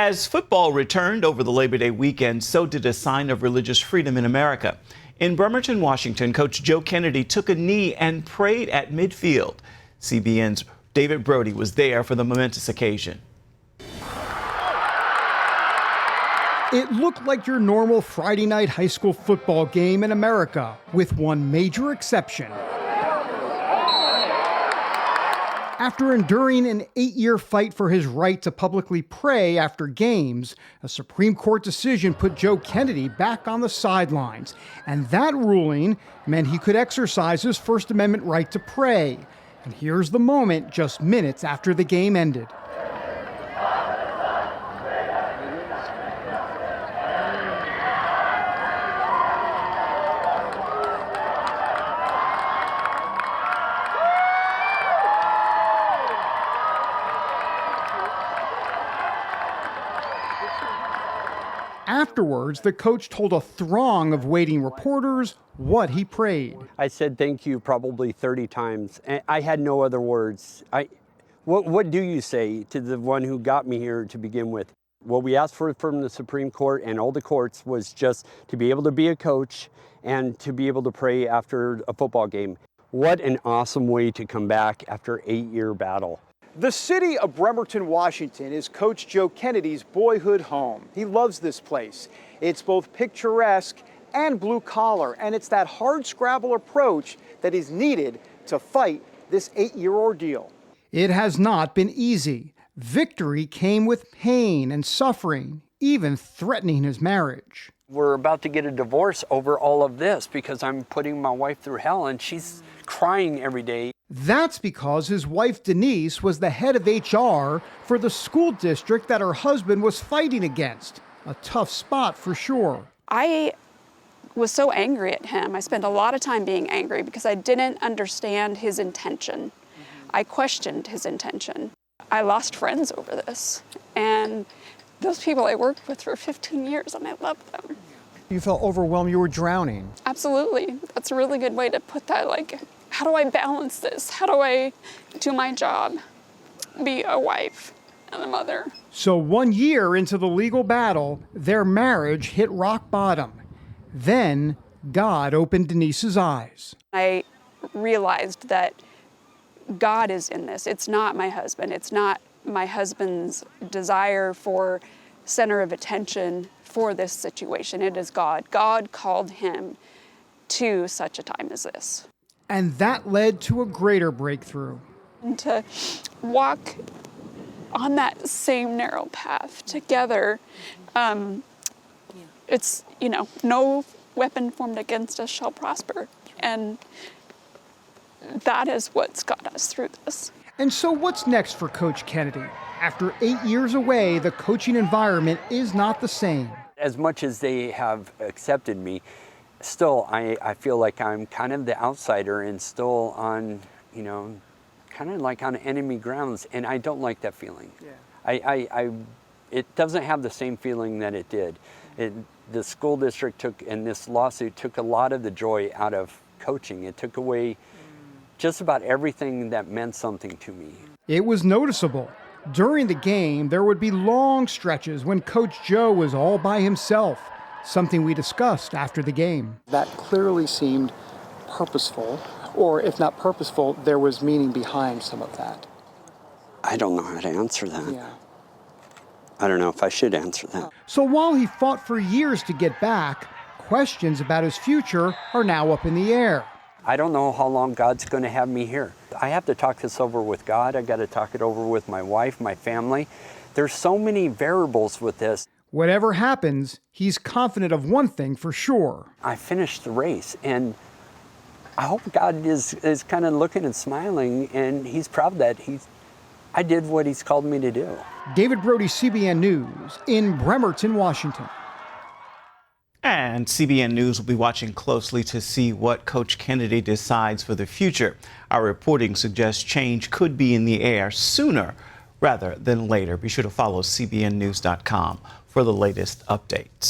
As football returned over the Labor Day weekend, so did a sign of religious freedom in America. In Bremerton, Washington, Coach Joe Kennedy took a knee and prayed at midfield. CBN's David Brody was there for the momentous occasion. It looked like your normal Friday night high school football game in America, with one major exception. After enduring an 8-year fight for his right to publicly pray after games, a Supreme Court decision put Joe Kennedy back on the sidelines. And that ruling meant he could exercise his First Amendment right to pray. And here's the moment just minutes after the game ended. Afterwards, the coach told a throng of waiting reporters what he prayed. I said thank you probably 30 times. I had no other words. What do you say to the one who got me here to begin with? What we asked for from the Supreme Court and all the courts was just to be able to be a coach and to be able to pray after a football game. What an awesome way to come back after an 8-year battle. The city of Bremerton, Washington is Coach Joe Kennedy's boyhood home. He loves this place. It's both picturesque and blue collar, and it's that hardscrabble approach that is needed to fight this 8-year ordeal. It has not been easy. Victory came with pain and suffering, even threatening his marriage. We're about to get a divorce over all of this because I'm putting my wife through hell and she's crying every day. That's because his wife Denise was the head of HR for the school district that her husband was fighting against. A tough spot for sure. I was so angry at him. I spent a lot of time being angry because I didn't understand his intention. I questioned his intention. I lost friends over this. And those people I worked with for 15 years and I loved them. You felt overwhelmed, you were drowning. Absolutely. That's a really good way to put that. Like, how do I balance this? How do I do my job, be a wife and a mother? So 1 year into the legal battle, their marriage hit rock bottom. Then God opened Denise's eyes. I realized that God is in this. It's not my husband. It's not my husband's desire for center of attention for this situation. It is God. God called him to such a time as this. And that led to a greater breakthrough. And to walk on that same narrow path together, it's, no weapon formed against us shall prosper. And that is what's got us through this. And so what's next for Coach Kennedy? After 8 years away, the coaching environment is not the same. As much as they have accepted me, still I feel like I'm kind of the outsider and still on, kind of like on enemy grounds, and I don't like that feeling. Yeah. It doesn't have the same feeling that it did. The school district and this lawsuit took a lot of the joy out of coaching. It took away just about everything that meant something to me. It was noticeable. During the game, there would be long stretches when Coach Joe was all by himself, something we discussed after the game. That clearly seemed purposeful, or if not purposeful, there was meaning behind some of that. I don't know how to answer that. Yeah. I don't know if I should answer that. So while he fought for years to get back, questions about his future are now up in the air. I don't know how long God's going to have me here. I have to talk this over with God. I got to talk it over with my wife, my family. There's so many variables with this. Whatever happens, he's confident of one thing for sure. I finished the race, and I hope God is kind of looking and smiling, and he's proud that I did what he's called me to do. David Brody, CBN News, in Bremerton, Washington. And CBN News will be watching closely to see what Coach Kennedy decides for the future. Our reporting suggests change could be in the air sooner rather than later. Be sure to follow cbnnews.com for the latest updates.